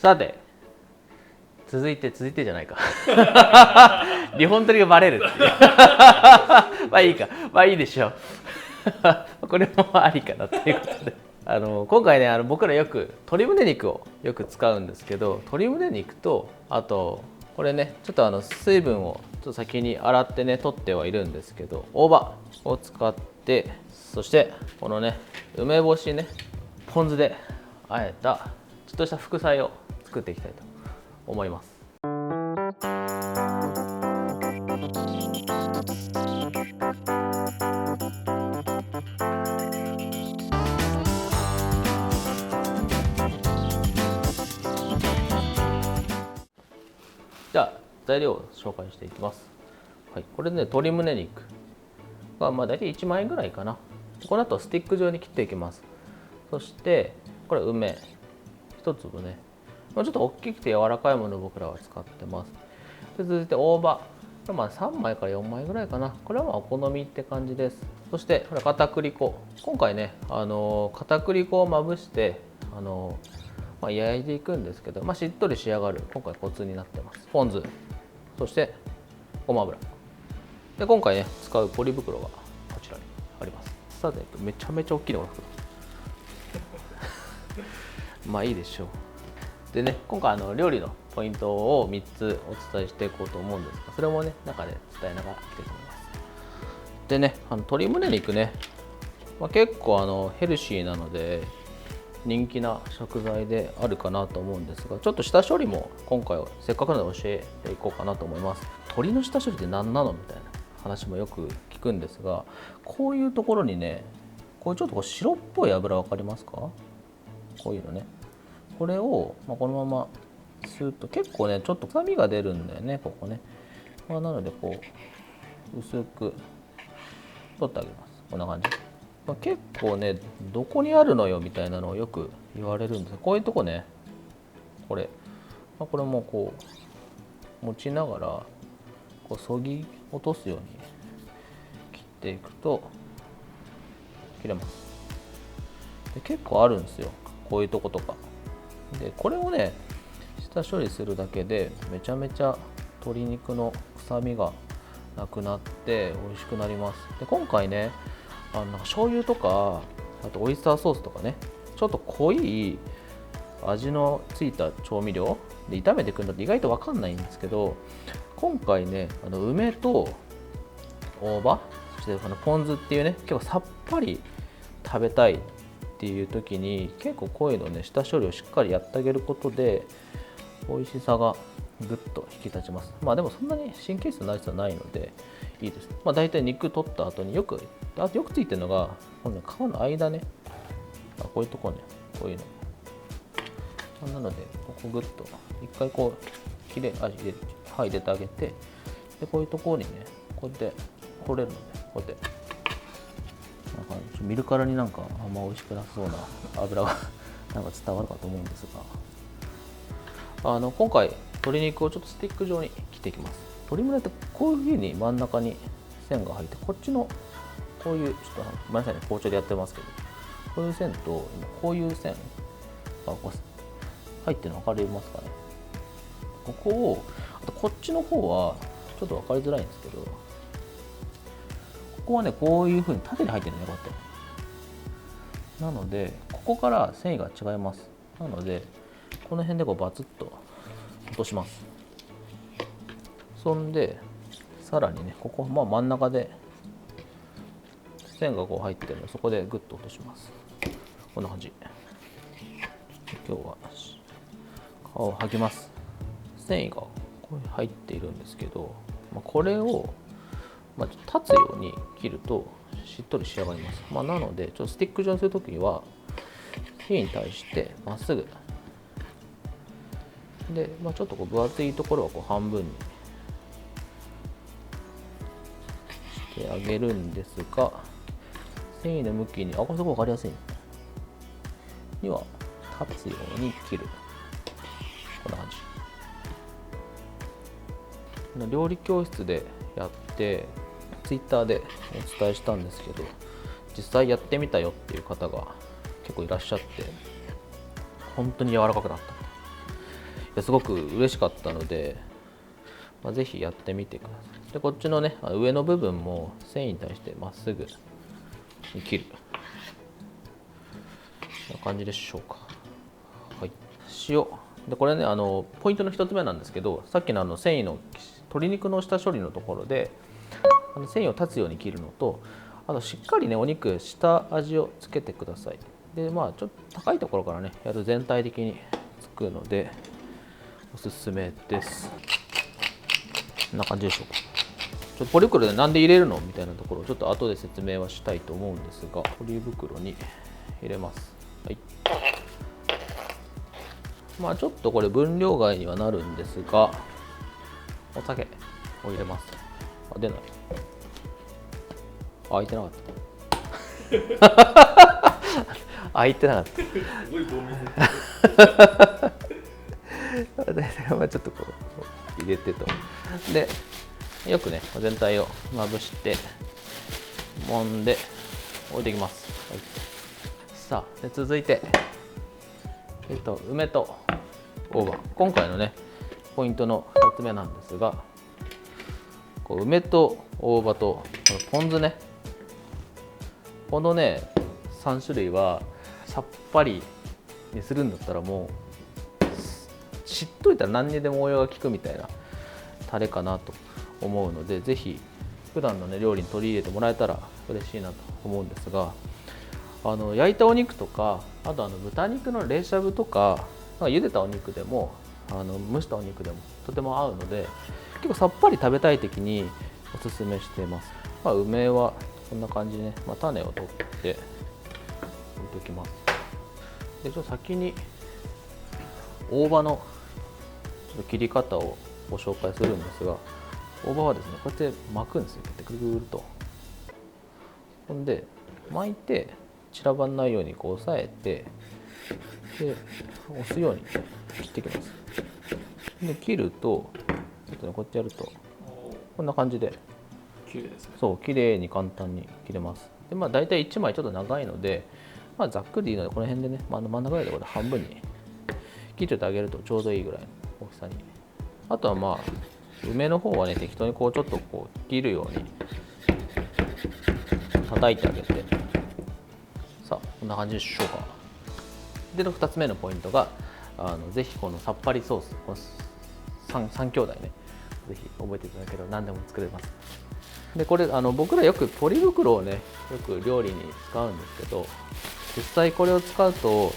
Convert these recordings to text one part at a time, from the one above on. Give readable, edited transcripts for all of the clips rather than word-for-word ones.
さて続いてじゃないかリ本取りがバレるっていうまあいいか、まあいいでしょうこれもありかなということで今回ね僕らよく鶏胸肉をよく使うんですけど、鶏胸肉とあとこれねちょっと水分をちょっと先に洗ってね取ってはいるんですけど、大葉を使って、そしてこのね梅干しねポン酢で和えたちょっとした副菜を作っていきたいと思います。じゃあ材料を紹介していきます。はい、これね鶏胸肉が大体1枚ぐらいかな。この後スティック状に切っていきます。そしてこれ梅1粒ね、ちょっと大きくて柔らかいものを僕らは使ってます。で続いて大葉、3枚から4枚ぐらいかな。これはお好みって感じです。そしてこれ片栗粉、今回ね片栗粉をまぶして焼いていくんですけど、しっとり仕上がる今回コツになってます。ポン酢、そしてごま油で、今回ね使うポリ袋がこちらにあります。さてめちゃめちゃ大きいのがまあいいでしょう。でね、今回料理のポイントを3つお伝えしていこうと思うんですが、それもね中で伝えながらいきたいと思います。でね、鶏胸肉ね、結構ヘルシーなので人気な食材であるかなと思うんですが、ちょっと下処理も今回はせっかくなので教えていこうかなと思います。鶏の下処理って何なのみたいな話もよく聞くんですが、こういうところにねこうちょっと白っぽい油分かりますか？こういうのね、これを、このままスーッと、結構ねちょっと臭みが出るんだよねここね、なのでこう薄く取ってあげます。こんな感じ。結構ねどこにあるのよみたいなのをよく言われるんです。こういうとこね、これもこう持ちながらこうそぎ落とすように切っていくと切れます。で結構あるんですよこういうとことかで、これをね下処理するだけでめちゃめちゃ鶏肉の臭みがなくなって美味しくなります。で今回ね醤油とかあとオイスターソースとかね、ちょっと濃い味のついた調味料で炒めていくんだって意外と分かんないんですけど、今回ね梅と大葉、そしてポン酢っていうね結構さっぱり食べたいっていう時に結構こういうのね下処理をしっかりやってあげることで美味しさがぐっと引き立ちます。でもそんなに神経質になる必要はないのでいいです。だいたい肉取った後によくついてるのがこの、ね、皮の間ね、こういうとこね、こういうのなのでここぐっと一回こう入れてあげて、でこういうところにねこうやって取れるので、こうやって見るからになんかあんま美味しくなさそうな油がなんか伝わるかと思うんですが、今回鶏肉をちょっとスティック状に切っていきます。鶏胸ってこういう風に真ん中に線が入って、こっちのこういうちょっとごめんなさいね包丁でやってますけど、こういう線とこういう線がこう入ってるの分かりますかね。ここをあとこっちの方はちょっと分かりづらいんですけど、ここはねこういう風に縦に入ってるね、こうやって。なのでここから繊維が違います。なのでこの辺でこうバツッと落とします。そんでさらにねここ、真ん中で線がこう入ってるので、そこでグッと落とします。こんな感じ。今日は皮を剥ぎます。繊維がこう入っているんですけど、これを立つように切るとしっとり仕上がります。なのでちょっとスティック状にするときは火に対してまっすぐで、ちょっとこう分厚いところはこう半分にしてあげるんですが、繊維の向きにこれすごい分かりやすいには立つように切る。こんな感じ。料理教室でやってツイッターでお伝えしたんですけど、実際やってみたよっていう方が結構いらっしゃって、本当に柔らかくなった。すごく嬉しかったので、ぜひやってみてください。でこっちのね上の部分も繊維に対してまっすぐに切る、こんな感じでしょうか。はい、塩でこれねポイントの1つ目なんですけど、さっきの繊維の鶏肉の下処理のところで繊維を断つように切るのと、あとしっかりねお肉下味をつけてください。でちょっと高いところからねやると全体的につくのでおすすめです。こんな感じでしょうか。ポリ袋でなんで入れるのみたいなところをちょっと後で説明はしたいと思うんですが、ポリ袋に入れます。はい、ちょっとこれ分量外にはなるんですが、お酒を入れます。出ない。開いてなかった開いてなかった。すごい透明ちょっとこう入れてと。でよくね全体をまぶして揉んで置いていきます。はい、さあで続いて、梅と大葉、今回のねポイントの2つ目なんですが、こう梅と大葉とポン酢ね、このね3種類はさっぱりにするんだったらもう知っといたら何にでも応用が効くみたいなタレかなと思うので、ぜひ普段のね料理に取り入れてもらえたら嬉しいなと思うんですが、焼いたお肉とか、あと豚肉の冷しゃぶとか、茹でたお肉でも蒸したお肉でもとても合うので、結構さっぱり食べたい時におすすめしています。梅はこんな感じでね、種を取って置いておきます。でちょっと先に大葉のちょっと切り方をご紹介するんですが、大葉はですねこうやって巻くんですよ。ぐるぐると。ほんで巻いて散らばらないようにこう押さえて、で押すように切っていきます。で切るとちょっとねこうやってやるとこんな感じで綺麗ですね。そう綺麗に簡単に切れます。で大体1枚ちょっと長いので、ざっくりいいのでこの辺でね、真ん中ぐらいでこれ半分に切ってあげるとちょうどいいぐらいの大きさに。あとは梅の方はね適当にこうちょっとこう切るように叩いてあげて、さあこんな感じでしょうか。で2つ目のポイントがぜひこのさっぱりソース、この 3兄弟ね、ぜひ覚えていただければ何でも作れます。でこれ僕らよくポリ袋をねよく料理に使うんですけど、実際これを使うと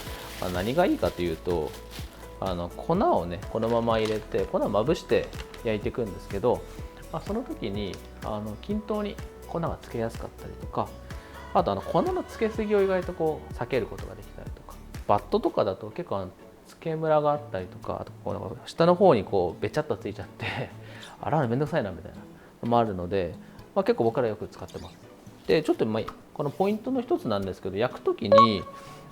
何がいいかというと、粉をねこのまま入れて粉をまぶして焼いていくんですけど、その時に均等に粉がつけやすかったりとか、あと粉のつけすぎを意外とこう避けることができたりとか、バットとかだと結構つけムラがあったりとか、あとこう下の方にこうべちゃっとついちゃって洗うのめんどくさいなみたいなのもあるので、結構僕らよく使ってます。でちょっとこのポイントの一つなんですけど、焼く時に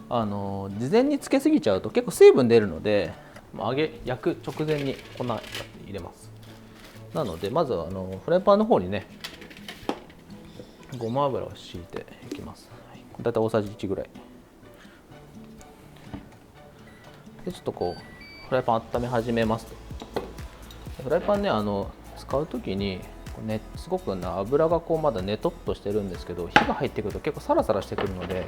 事前につけすぎちゃうと結構水分出るので、焼く直前に粉入れます。なのでまずフライパンの方にねごま油を敷いていきます。だいたい大さじ1ぐらいで、ちょっとこうフライパン温め始めますと。フライパンね使う時にすごく油がこうまだねとっとしてるんですけど、火が入ってくると結構サラサラしてくるので、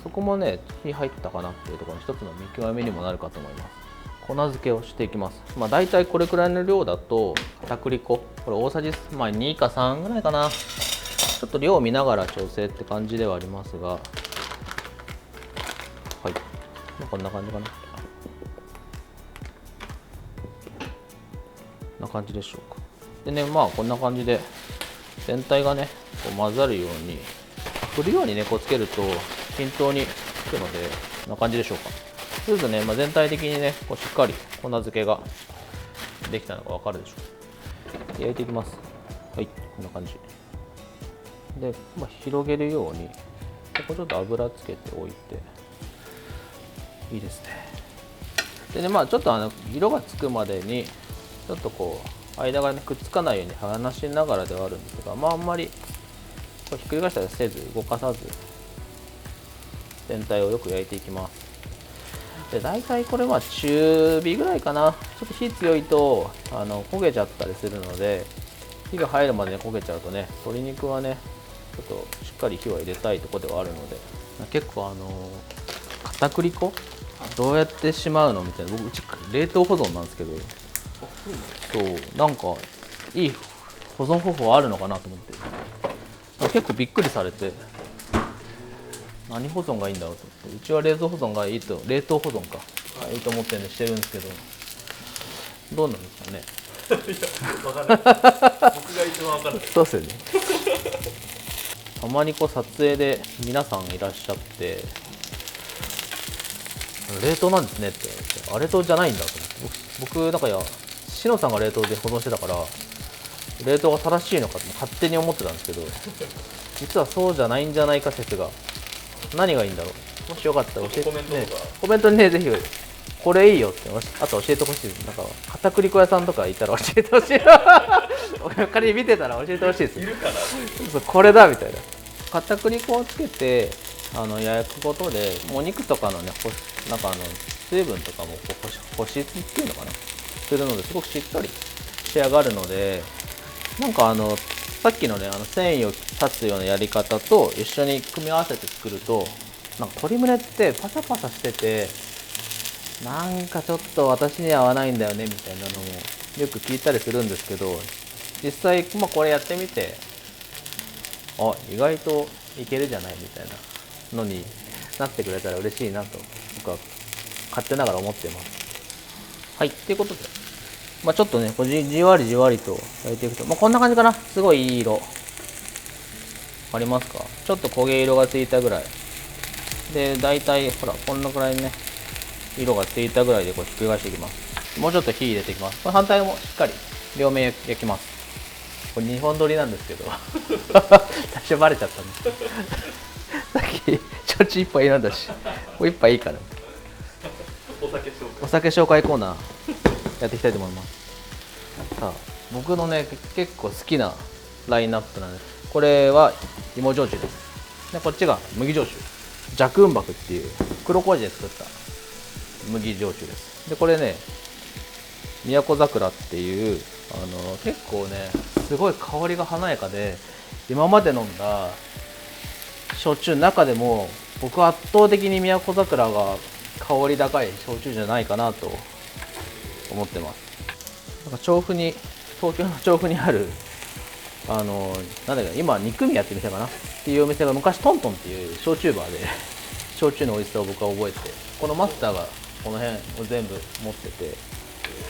そこもね火入ったかなっていうところの一つの見極めにもなるかと思います。粉漬けをしていきます。だいたいこれくらいの量だと片栗粉、これ大さじ2か3ぐらいかな、ちょっと量を見ながら調整って感じではありますが、はい、こんな感じかな。こんな感じでしょうか。でね、こんな感じで全体がねこう混ざるように振るようにねこうつけると均等につくので、こんな感じでしょうか。そうするとね、全体的にねこうしっかり粉漬けができたのが分かるでしょう。焼いていきます。はい、こんな感じで、広げるようにここちょっと油つけておいていいですね。でね、ちょっと色がつくまでにちょっとこう間がねくっつかないように離しながらではあるんですが、あんまりこうひっくり返したりせず動かさず全体をよく焼いていきます。で大体これは中火ぐらいかな。ちょっと火強いと焦げちゃったりするので、火が入るまでに焦げちゃうとね、鶏肉はねちょっとしっかり火を入れたいところではあるので、結構片栗粉どうやってしまうのみたいな、僕うち冷凍保存なんですけど、そうなんかいい保存方法あるのかなと思って結構びっくりされて、何保存がいいんだろうと思って、うちは冷凍保存がいいと、冷凍保存か、いいと思ってるんでしてるんですけど、どうなんですかね。いや、わかんない。僕が一番わかんない。そうですよね。たまにこう撮影で皆さんいらっしゃって、冷凍なんですねって言われて、あ、冷凍じゃないんだと思って、僕なんか、いや、しのさんが冷凍で保存してたから冷凍が正しいのかって勝手に思ってたんですけど、実はそうじゃないんじゃないか説が。何がいいんだろう。もしよかったら教えて、ね、コメントにね、ぜひこれいいよってあと教えてほしいです。なんか片栗粉屋さんとかいたら教えてほしい。仮に見てたら教えてほしいです。いるかな。そうこれだみたいな。片栗粉をつけて焼くことで、お肉とかのね、なんか水分とかもこう保湿っていうのかな、するのですごくしっかり仕上がるので、なんかさっきのね繊維を断つようなやり方と一緒に組み合わせて作ると、なんか鶏胸ってパサパサしてて、なんかちょっと私には合わないんだよねみたいなのもよく聞いたりするんですけど、実際、これやってみて、あ、意外といけるじゃないみたいなのになってくれたら嬉しいなと僕は勝手ながら思ってます。はい、ということで、ちょっとねじわりじわりと焼いていくと、こんな感じかな。すごいいい色ありますか。ちょっと焦げ色がついたぐらいで、だいたいほらこんなくらいね色がついたぐらいでこうひっくり返していきます。もうちょっと火入れていきます。これ反対もしっかり両面焼きます。これ2本撮りなんですけど最初バレちゃったんですさっき焼酎1杯選んだし、もう1杯いいから、お酒紹介コーナーやっていきたいと思います。さあ、僕のね結構好きなラインナップなんです。これは芋焼酎です。でこっちが麦焼酎、ジャクンバクっていう黒麹で作った麦焼酎です。でこれね、都桜っていう結構ねすごい香りが華やかで、今まで飲んだ焼酎の中でも僕は圧倒的に都桜が香り高い焼酎じゃないかなと思ってます。なんか調布に、東京の調布にあるなんだっけ、今肉宮って店かなっていうお店が、昔トントンっていう焼酎バーで焼酎の美味しさを僕は覚えて、このマスターがこの辺を全部持ってて、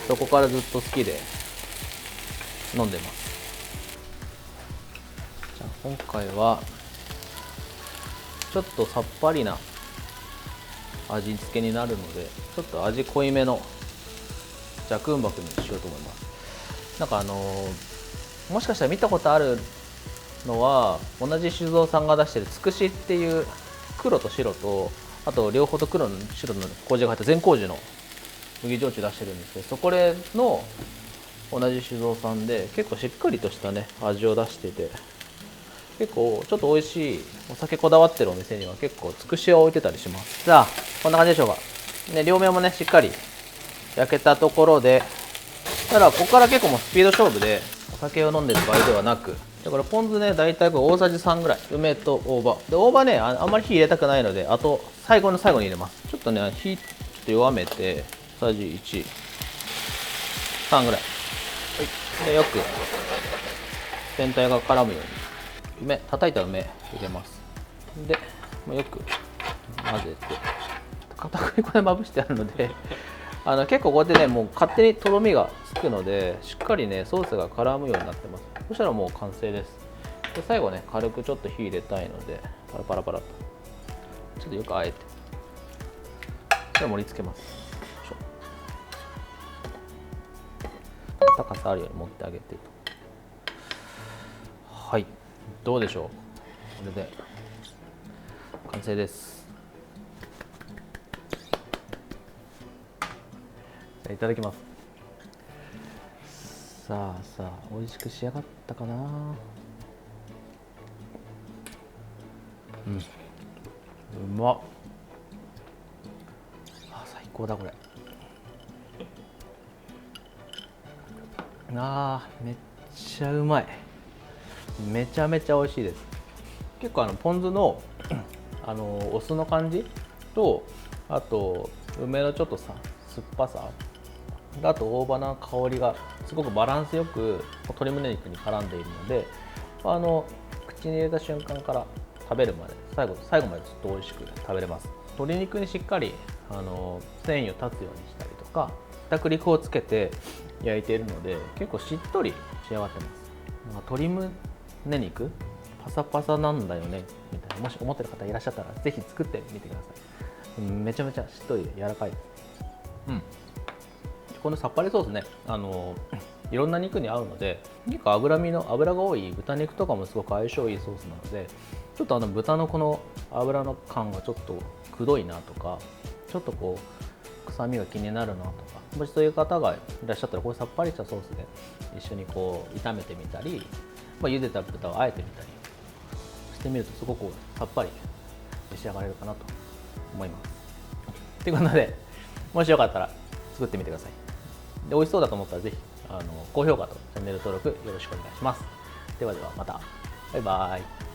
そこからずっと好きで飲んでます。じゃあ今回はちょっとさっぱりな味付けになるので、ちょっと味濃いめのジャクンバクにしようと思います。なんかもしかしたら見たことあるのは、同じ酒造さんが出してるつくしっていう黒と白と、あと両方と黒の白の麹が入った全麹の麦焼酎出してるんですけど、そこでの同じ酒造さんで結構しっかりとしたね味を出してて、結構ちょっと美味しいお酒こだわってるお店には結構つくしを置いてたりします。さあこんな感じでしょうかね。両面もねしっかり焼けたところで、ただここから結構もうスピード勝負で、お酒を飲んでる場合ではなく、だからポン酢ね、大体これ大さじ3ぐらい、梅と大葉で、大葉ねあんまり火入れたくないので、あと最後の最後に入れます。ちょっとね火ちょっと弱めて、大さじ1、3ぐらい、はい、でよく全体が絡むように叩いた梅入れます。でよく混ぜて、片栗粉でまぶしてあるので結構こうやってね、もう勝手にとろみがつくので、しっかりねソースが絡むようになってます。そしたらもう完成です。で最後ね軽くちょっと火入れたいので、パラパラパラとちょっとよくあえて、で盛り付けます。高さあるように持ってあげてと。はい、どうでしょう。これで完成です。いただきます。さあさあ、美味しく仕上がったかな。うん、うまっ。あ、最高だこれ。あーめっちゃうまい。めちゃめちゃ美味しいです。結構ポン酢のお酢の感じと、あと梅のちょっと酸っぱさ、あと大葉の香りがすごくバランスよく鶏胸肉に絡んでいるので、口に入れた瞬間から食べるまで最後までずっと美味しく食べれます。鶏肉にしっかり繊維を断つようにしたりとか、片栗粉をつけて焼いているので結構しっとり仕上がってます。鶏胸肉パサパサなんだよねみたいな、もし思ってる方いらっしゃったらぜひ作ってみてください。めちゃめちゃしっとりで柔らかいです。このさっぱりソースね、いろんな肉に合うので、結構脂が多い豚肉とかもすごく相性いいソースなので、ちょっと豚のこの脂の感がちょっとくどいなとか、ちょっとこう臭みが気になるなとか、もしそういう方がいらっしゃったら、こういうさっぱりしたソースで一緒にこう炒めてみたり、茹でた豚をあえてみたりしてみるとすごくさっぱり召し上がれるかなと思います。ということで、もしよかったら作ってみてください。で美味しそうだと思ったらぜひ高評価とチャンネル登録よろしくお願いします。ではではまた。バイバイ。